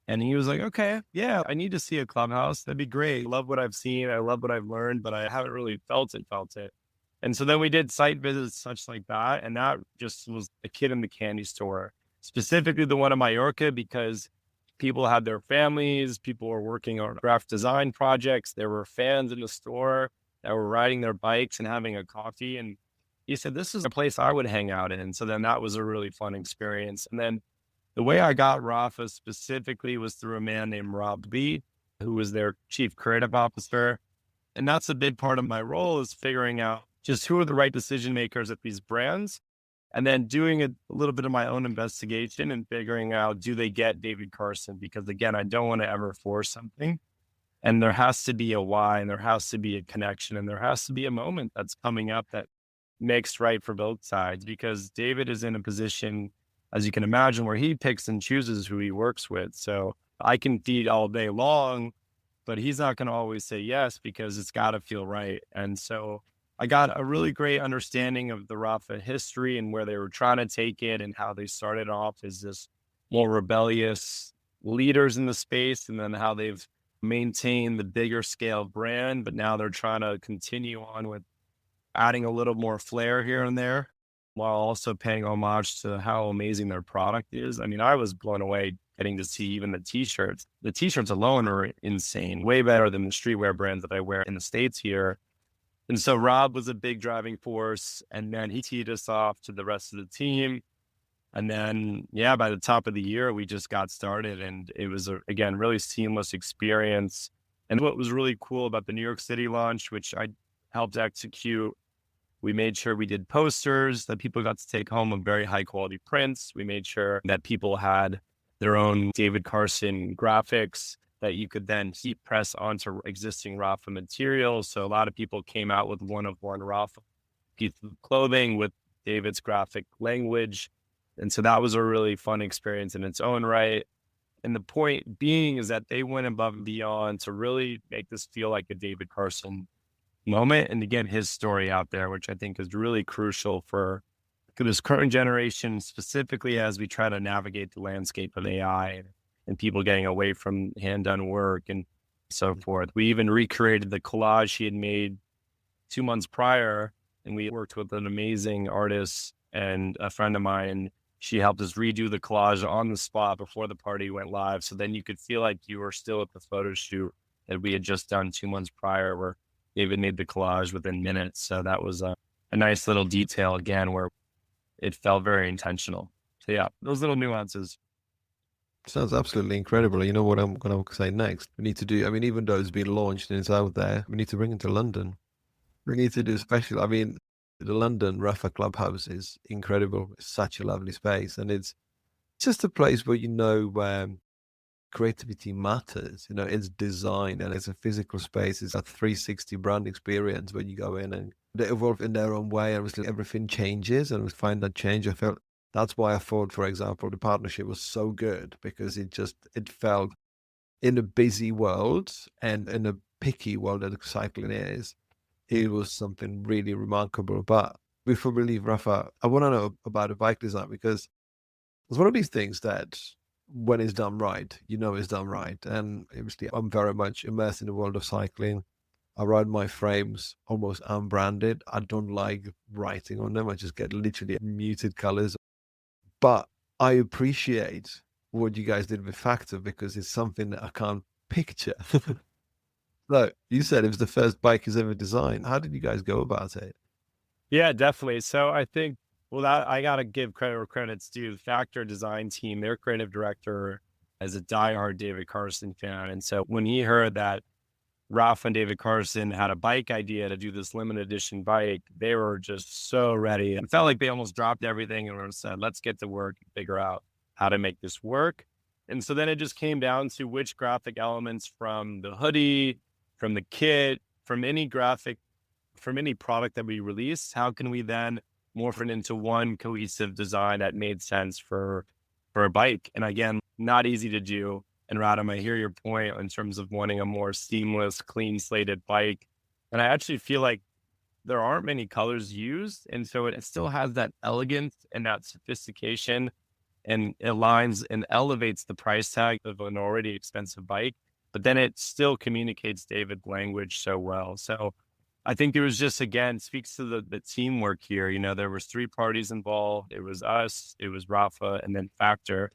[SPEAKER 1] And he was like, okay, yeah, I need to see a clubhouse. That'd be great. I love what I've seen. I love what I've learned, but I haven't really felt it. And so then we did site visits, such like that. And that just was a kid in the candy store, specifically the one in Mallorca, because people had their families, people were working on graphic design projects. There were fans in the store that were riding their bikes and having a coffee. And he said, this is a place I would hang out in. So then that was a really fun experience. And then the way I got Rapha specifically was through a man named Rob Lee, who was their chief creative officer. And that's a big part of my role, is figuring out just who are the right decision makers at these brands, and then doing a little bit of my own investigation and figuring out, do they get David Carson? Because again, I don't want to ever force something. And there has to be a why, and there has to be a connection, and there has to be a moment that's coming up that makes right for both sides, because David is in a position, as you can imagine, where he picks and chooses who he works with. So I can feed all day long, but he's not going to always say yes because it's got to feel right. And so I got a really great understanding of the Rapha history and where they were trying to take it and how they started off as this more rebellious leaders in the space, and then how they've maintained the bigger scale brand, but now they're trying to continue on with adding a little more flair here and there while also paying homage to how amazing their product is. I mean, I was blown away getting to see even the t-shirts. The t-shirts alone are insane, way better than the streetwear brands that I wear in the States here. And so Rob was a big driving force, and then he teed us off to the rest of the team. And then, yeah, by the top of the year, we just got started, and it was, again, really seamless experience. And what was really cool about the New York City launch, which I helped execute, we made sure we did posters that people got to take home of very high quality prints. We made sure that people had their own David Carson graphics that you could then heat press onto existing Rapha materials. So a lot of people came out with one of one Rapha piece of clothing with David's graphic language. And so that was a really fun experience in its own right. And the point being is that they went above and beyond to really make this feel like a David Carson moment and to get his story out there, which I think is really crucial for this current generation, specifically as we try to navigate the landscape of AI and people getting away from hand done work and so forth. We even recreated the collage he had made 2 months prior, and we worked with an amazing artist and a friend of mine. She helped us redo the collage on the spot before the party went live. So then you could feel like you were still at the photo shoot that we had just done 2 months prior, where David made the collage within minutes. So that was a nice little detail again, where it felt very intentional. So yeah, those little nuances.
[SPEAKER 2] Sounds absolutely incredible. You know what I'm going to say next? We need to do, I mean, even though it's been launched and it's out there, we need to bring it to London. We need to do special. I mean, the London Rapha Clubhouse is incredible. It's such a lovely space. And it's just a place where, where creativity matters. It's design and it's a physical space. It's a 360 brand experience where you go in and they evolve in their own way. And obviously everything changes, and we find that change. That's why I thought, for example, the partnership was so good, because it felt, in a busy world and in a picky world that cycling is, it was something really remarkable. But before we leave, Rapha, I want to know about the bike design, because it's one of these things that when it's done right, it's done right. And obviously I'm very much immersed in the world of cycling. I ride my frames almost unbranded. I don't like writing on them. I just get literally muted colors. But I appreciate what you guys did with Factor, because it's something that I can't picture. So you said it was the first bike he's ever designed. How did you guys go about it?
[SPEAKER 1] Yeah, definitely. So I think, well, I got to give credit where credit's due. The Factor design team, their creative director is a diehard David Carson fan. And so when he heard that Rapha and David Carson had a bike idea to do this limited edition bike, they were just so ready. It felt like they almost dropped everything and said, let's get to work and figure out how to make this work. And so then it just came down to which graphic elements from the hoodie, from the kit, from any graphic, from any product that we release, how can we then morph it into one cohesive design that made sense for a bike? And again, not easy to do. And Radam, I hear your point in terms of wanting a more seamless, clean slated bike. And I actually feel like there aren't many colors used. And so it still has that elegance and that sophistication, and it aligns and elevates the price tag of an already expensive bike. But then it still communicates David's language so well. So I think it was just, again, speaks to the teamwork here. There was 3 parties involved. It was us, it was Rapha, and then Factor.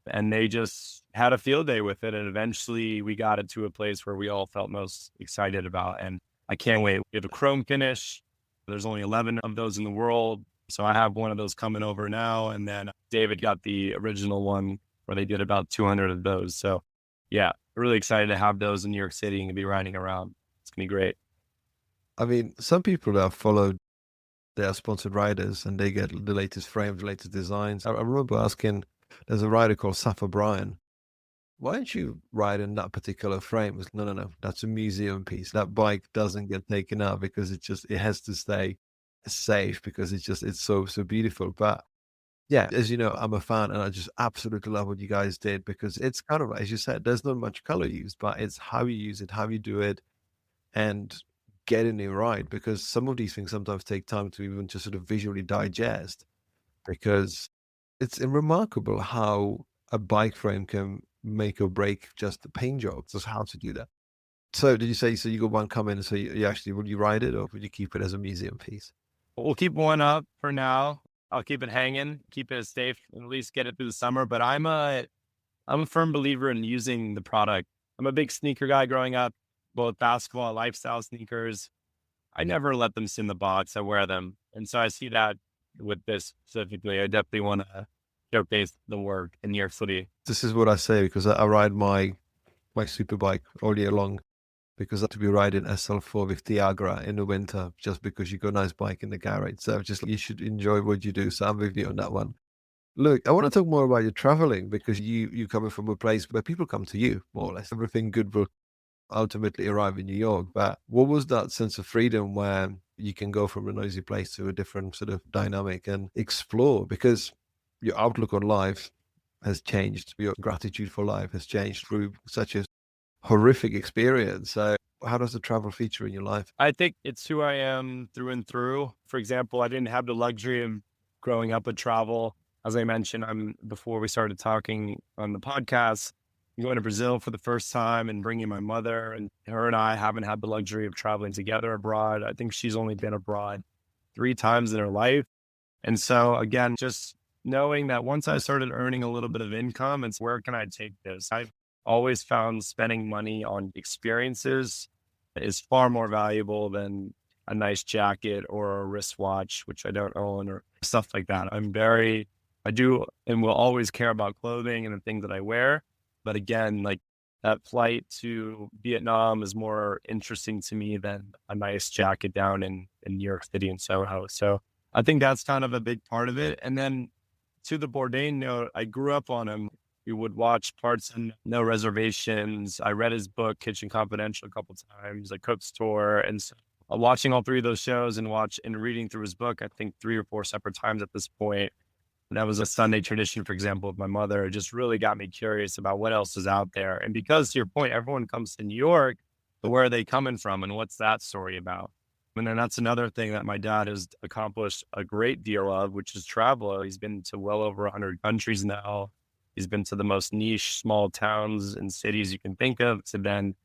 [SPEAKER 1] And they just had a field day with it. And eventually we got it to a place where we all felt most excited about. And I can't wait. We have a chrome finish. There's only 11 of those in the world. So I have one of those coming over now. And then David got the original one where they did about 200 of those. So yeah, really excited to have those in New York City and be riding around. It's going to be great.
[SPEAKER 2] I mean, some people that have followed their sponsored riders and they get the latest frames, the latest designs. I remember asking, there's a rider called Safa Bryan, why don't you ride in that particular frame? It's, no, no, no, that's a museum piece. That bike doesn't get taken out because it has to stay safe because it's so beautiful. But yeah, as you know, I'm a fan and I just absolutely love what you guys did because it's kind of, as you said, there's not much color used, but it's how you use it, how you do it, and getting it right. Because some of these things sometimes take time to even just sort of visually digest because it's remarkable how a bike frame can make or break just the paint job, just how to do that. So did you say, so you got one coming, so you actually, would you ride it or would you keep it as a museum piece?
[SPEAKER 1] We'll keep one up for now. I'll keep it hanging, keep it safe, and at least get it through the summer. But I'm a firm believer in using the product. I'm a big sneaker guy growing up, both basketball and lifestyle sneakers. I never let them sit in the box. I wear them. And so I see that with this specifically. I definitely want to showcase the work in New York City.
[SPEAKER 2] This is what I say because I ride my super bike all year long because I have to be riding SL4 with Tiagra in the winter just because you got a nice bike in the garage. So just you should enjoy what you do. So I'm with you on that one. Look, I want to talk more about your traveling because you coming from a place where people come to you more or less. Everything good will ultimately arrive in New York. But what was that sense of freedom where you can go from a noisy place to a different sort of dynamic and explore? Because your outlook on life has changed. Your gratitude for life has changed through such a horrific experience. So how does the travel feature in your life?
[SPEAKER 1] I think it's who I am through and through. For example, I didn't have the luxury of growing up with travel. As I mentioned, before we started talking on the podcast, going to Brazil for the first time and bringing my mother, and her and I haven't had the luxury of traveling together abroad. I think she's only been abroad 3 times in her life. And so again, just knowing that once I started earning a little bit of income, it's where can I take this? I've always found spending money on experiences is far more valuable than a nice jacket or a wristwatch, which I don't own, or stuff like that. I do and will always care about clothing and the things that I wear. But again, like that flight to Vietnam is more interesting to me than a nice jacket down in New York City and Soho. So I think that's kind of a big part of it. And then to the Bourdain note, I grew up on him. We would watch Parts and No Reservations. I read his book, Kitchen Confidential, a couple times, A Cook's Tour. And so watching all three of those shows and reading through his book, I think 3 or 4 separate times at this point. And that was a Sunday tradition, for example, with my mother. It just really got me curious about what else is out there. And because to your point, everyone comes to New York, but where are they coming from and what's that story about? And then that's another thing that my dad has accomplished a great deal of, which is travel. He's been to well over 100 countries now. He's been to the most niche small towns and cities you can think of, to then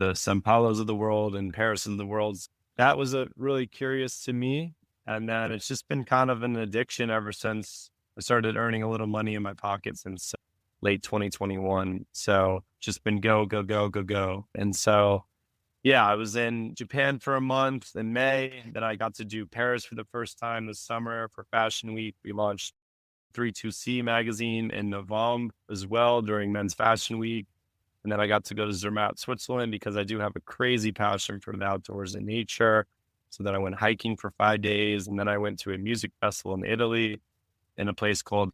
[SPEAKER 1] the Sao Paulos of the world and Paris of the world. That was really curious to me. And then it's just been kind of an addiction ever since I started earning a little money in my pocket since late 2021. So just been go, go, go, go, go. And so, yeah, I was in Japan for a month in May. Then I got to do Paris for the first time this summer for Fashion Week. We launched 32C magazine in November as well during Men's Fashion Week. And then I got to go to Zermatt, Switzerland, because I do have a crazy passion for the outdoors and nature. So then I went hiking for 5 days. And then I went to a music festival in Italy in a place called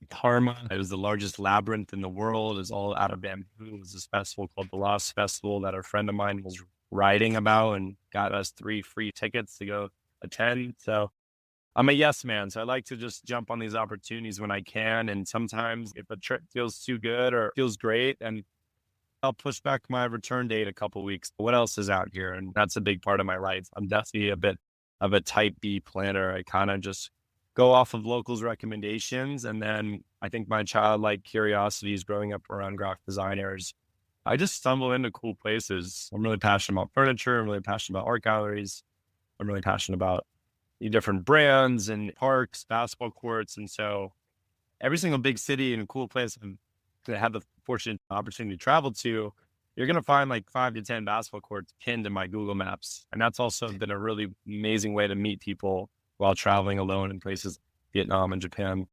[SPEAKER 1] Parma. It was the largest labyrinth in the world. It's all out of bamboo. It was this festival called the Lost Festival that a friend of mine was writing about and got us 3 free tickets to go attend. So I'm a yes man. So I like to just jump on these opportunities when I can. And sometimes if a trip feels too good or feels great, and I'll push back my return date a couple weeks. What else is out here? And that's a big part of my life. I'm definitely a bit of a type B planner. I kind of just go off of locals' recommendations. And then I think my childlike curiosities growing up around graphic designers, I just stumble into cool places. I'm really passionate about furniture. I'm really passionate about art galleries. I'm really passionate about the different brands and parks, basketball courts. And so every single big city and a cool place to have the fortunate opportunity to travel to, you're going to find like 5 to 10 basketball courts pinned in my Google Maps. And that's also been a really amazing way to meet people while traveling alone in places like Vietnam and Japan.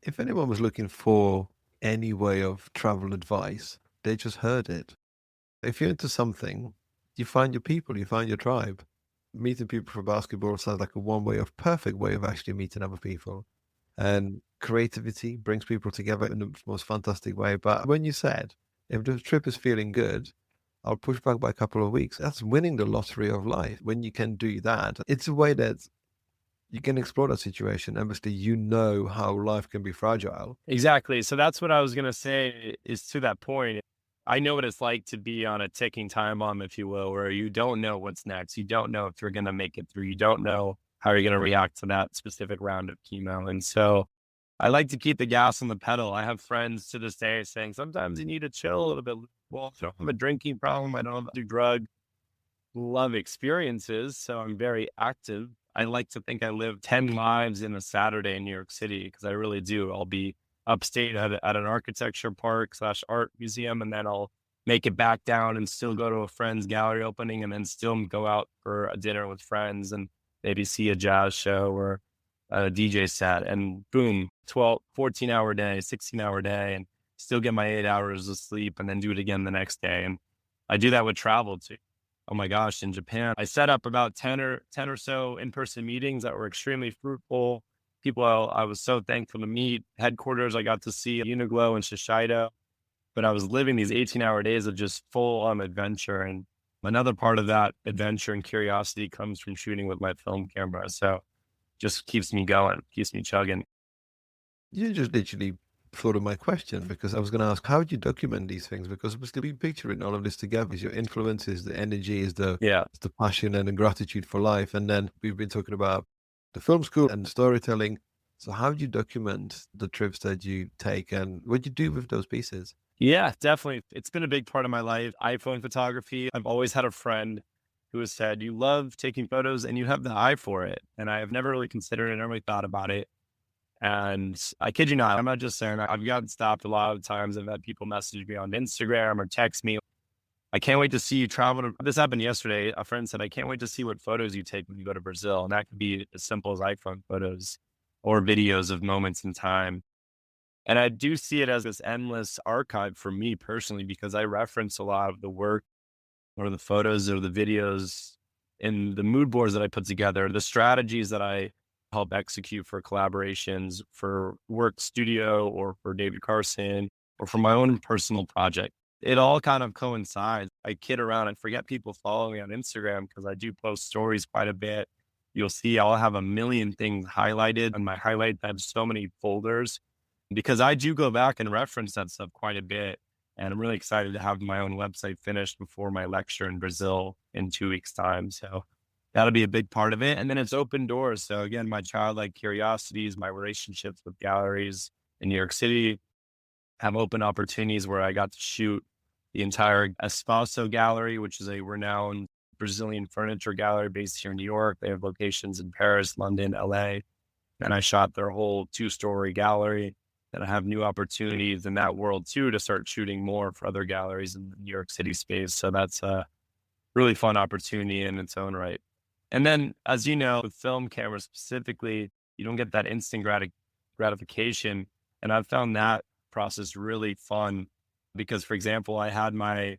[SPEAKER 2] If anyone was looking for any way of travel advice, they just heard it. If you're into something, you find your people, you find your tribe. Meeting people for basketball sounds like a perfect way of actually meeting other people. And creativity brings people together in the most fantastic way. But when you said, if the trip is feeling good, I'll push back by a couple of weeks. That's winning the lottery of life. When you can do that, it's a way that you can explore that situation. Obviously, you know how life can be fragile.
[SPEAKER 1] Exactly. So that's what I was going to say is to that point. I know what it's like to be on a ticking time bomb, if you will, where you don't know what's next. You don't know if you're going to make it through. You don't know how you're going to react to that specific round of chemo. And so I like to keep the gas on the pedal. I have friends to this day saying sometimes you need to chill a little bit. Well, I don't have a drinking problem. I don't do drug. Love experiences. So I'm very active. I like to think I live 10 lives in a Saturday in New York City because I really do. I'll be upstate at an architecture park / art museum, and then I'll make it back down and still go to a friend's gallery opening and then still go out for a dinner with friends and maybe see a jazz show or a DJ set, and boom, 12, 14-hour day, 16-hour day, and still get my 8 hours of sleep and then do it again the next day. And I do that with travel too. Oh my gosh, in Japan, I set up about 10 or so in-person meetings that were extremely fruitful. People I was so thankful to meet. Headquarters, I got to see Uniqlo and Shiseido, but I was living these 18-hour days of just full on adventure. And another part of that adventure and curiosity comes from shooting with my film camera. So just keeps me going, keeps me chugging.
[SPEAKER 2] You just literally thought of my question, because I was going to ask, how do you document these things? Because obviously we picturing all of this together is your influences, the energy,
[SPEAKER 1] Yeah.
[SPEAKER 2] is the passion and the gratitude for life. And then we've been talking about the film school and storytelling. So how do you document the trips that you take, and what do you do with those pieces?
[SPEAKER 1] Yeah, definitely. It's been a big part of my life. iPhone photography. I've always had a friend who has said, you love taking photos and you have the eye for it. And I have never really considered it, never really thought about it. And I kid you not, I'm not just saying, I've gotten stopped a lot of times. I've had people message me on Instagram or text me. I can't wait to see you travel to, this happened yesterday. A friend said, I can't wait to see what photos you take when you go to Brazil. And that could be as simple as iPhone photos or videos of moments in time. And I do see it as this endless archive for me personally, because I reference a lot of the work or the photos or the videos in the mood boards that I put together, the strategies that I help execute for collaborations, for work studio or for David Carson or for my own personal project. It all kind of coincides. I kid around and forget people follow me on Instagram because I do post stories quite a bit. You'll see I'll have a million things highlighted on my highlight. I have so many folders because I do go back and reference that stuff quite a bit. And I'm really excited to have my own website finished before my lecture in Brazil in 2 weeks' time. So that'll be a big part of it. And then it's open doors. So again, my childlike curiosities, my relationships with galleries in New York City have open opportunities where I got to shoot the entire Espaço gallery, which is a renowned Brazilian furniture gallery based here in New York. They have locations in Paris, London, LA. And I shot their whole 2-story gallery. And I have new opportunities in that world too, to start shooting more for other galleries in the New York City space. So that's a really fun opportunity in its own right. And then, as you know, with film cameras specifically, you don't get that instant gratification. And I've found that process really fun because, for example, there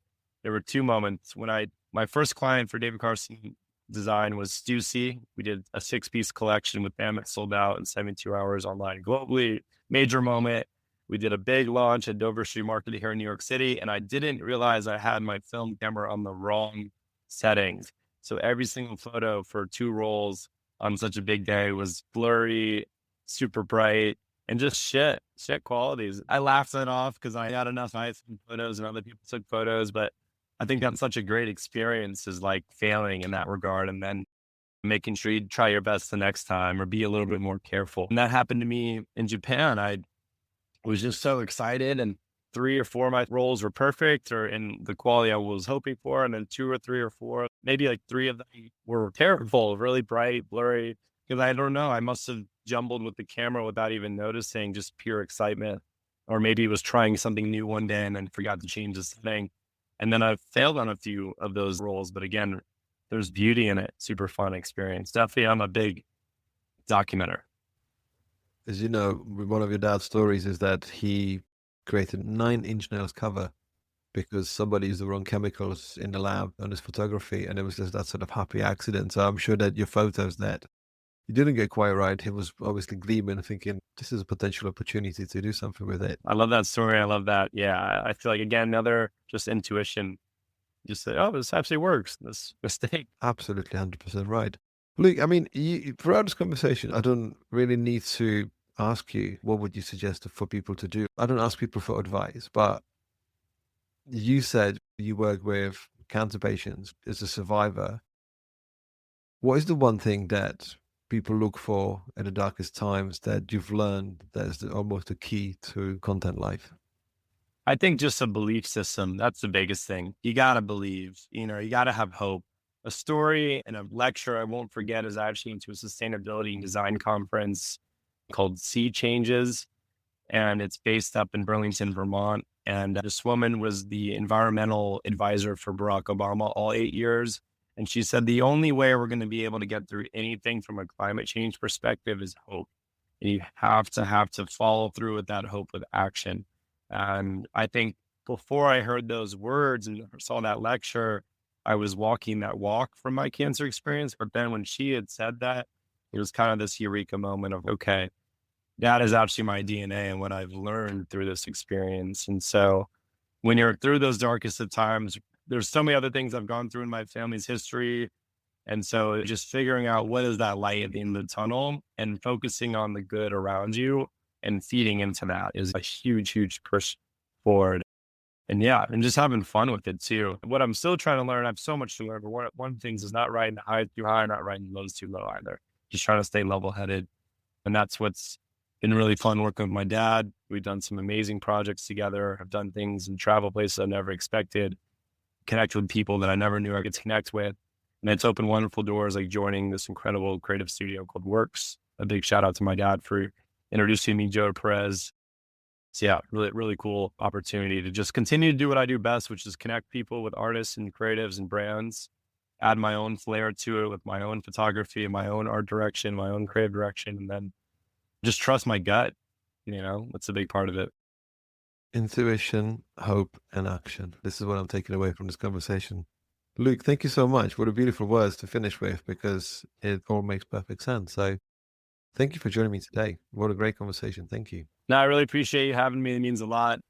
[SPEAKER 1] were 2 moments when my first client for David Carson design was Stüssy. We did a 6-piece collection with them. It sold out in 72 hours online globally. Major moment. We did a big launch at Dover Street Market here in New York City, and I didn't realize I had my film camera on the wrong settings. So every single photo for 2 rolls on such a big day was blurry, super bright, and just shit qualities. I laughed it off because I had enough iPhone photos and other people took photos, but I think that's such a great experience, is like failing in that regard and then making sure you try your best the next time or be a little bit more careful. And that happened to me in Japan. I was just so excited, and 3 or 4 of my rolls were perfect or in the quality I was hoping for. And then 2 or 3 or 4, maybe like 3 of them were terrible, really bright, blurry. Because I don't know, I must have jumbled with the camera without even noticing, just pure excitement. Or maybe was trying something new one day and then forgot to change the setting. And then I failed on a few of those rolls. But again, there's beauty in it. Super fun experience. Definitely, I'm a big documenter.
[SPEAKER 2] As you know, one of your dad's stories is that he created 9-inch nails cover because somebody used the wrong chemicals in the lab on his photography, and it was just that sort of happy accident. So I'm sure that your photos that you didn't get quite right, he was obviously gleaming, thinking this is a potential opportunity to do something with it.
[SPEAKER 1] I love that story. I love that. Yeah. I feel like, again, another just intuition. Just say, oh, this actually works. This mistake.
[SPEAKER 2] Absolutely 100% right. Luke, I mean, throughout this conversation, I don't really need to ask you what would you suggest for people to do. I don't ask people for advice, but you said you work with cancer patients as a survivor. What is the one thing that people look for at the darkest times that you've learned that is almost a key to content life?
[SPEAKER 1] I think just a belief system. That's the biggest thing. You got to believe, you got to have hope. A story and a lecture I won't forget is actually into a sustainability and design conference called Sea Changes. And it's based up in Burlington, Vermont. And this woman was the environmental advisor for Barack Obama all 8 years. And she said, the only way we're going to be able to get through anything from a climate change perspective is hope. And you have to follow through with that hope with action. And I think before I heard those words and saw that lecture, I was walking that walk from my cancer experience. But then when she had said that, it was kind of this eureka moment of, okay, that is actually my DNA and what I've learned through this experience. And so when you're through those darkest of times, there's so many other things I've gone through in my family's history. And so just figuring out what is that light at the end of the tunnel and focusing on the good around you and feeding into that is a huge, huge push forward. And yeah, and just having fun with it too. What I'm still trying to learn, I have so much to learn, but one thing is not riding the highs too high, not riding the lows too low either. Just trying to stay level headed. And that's what's been really fun working with my dad. We've done some amazing projects together. I've done things and travel places I never expected, connect with people that I never knew I could connect with. And it's opened wonderful doors, like joining this incredible creative studio called Works. A big shout out to my dad for introducing me, Joe Perez. So yeah, really, really cool opportunity to just continue to do what I do best, which is connect people with artists and creatives and brands, add my own flair to it with my own photography, my own art direction, my own creative direction, and then just trust my gut. That's a big part of it.
[SPEAKER 2] Intuition, hope, and action. This is what I'm taking away from this conversation. Luke, thank you so much. What a beautiful words to finish with, because it all makes perfect sense. So thank you for joining me today. What a great conversation. Thank you.
[SPEAKER 1] No, I really appreciate you having me. It means a lot.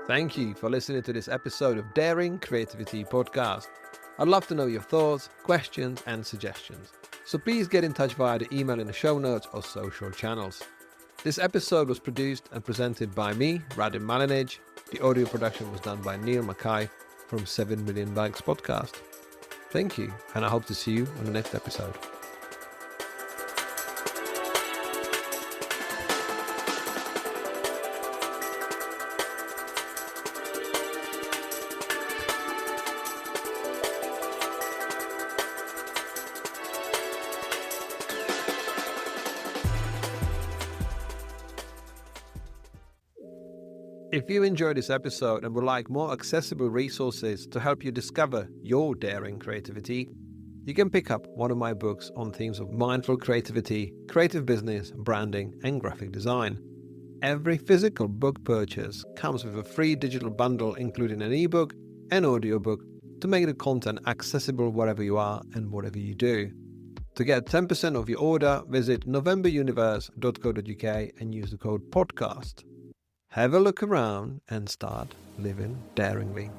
[SPEAKER 2] Thank you for listening to this episode of Daring Creativity Podcast. I'd love to know your thoughts, questions, and suggestions. So please get in touch via the email in the show notes or social channels. This episode was produced and presented by me, Radim Malinic. The audio production was done by Neil Mackay from 7 Million Bags Podcast. Thank you, and I hope to see you on the next episode. If you enjoyed this episode and would like more accessible resources to help you discover your daring creativity, you can pick up one of my books on themes of mindful creativity, creative business, branding, and graphic design. Every physical book purchase comes with a free digital bundle including an ebook and audiobook to make the content accessible wherever you are and whatever you do. To get 10% off your order, visit novemberuniverse.co.uk and use the code PODCAST. Have a look around and start living daringly.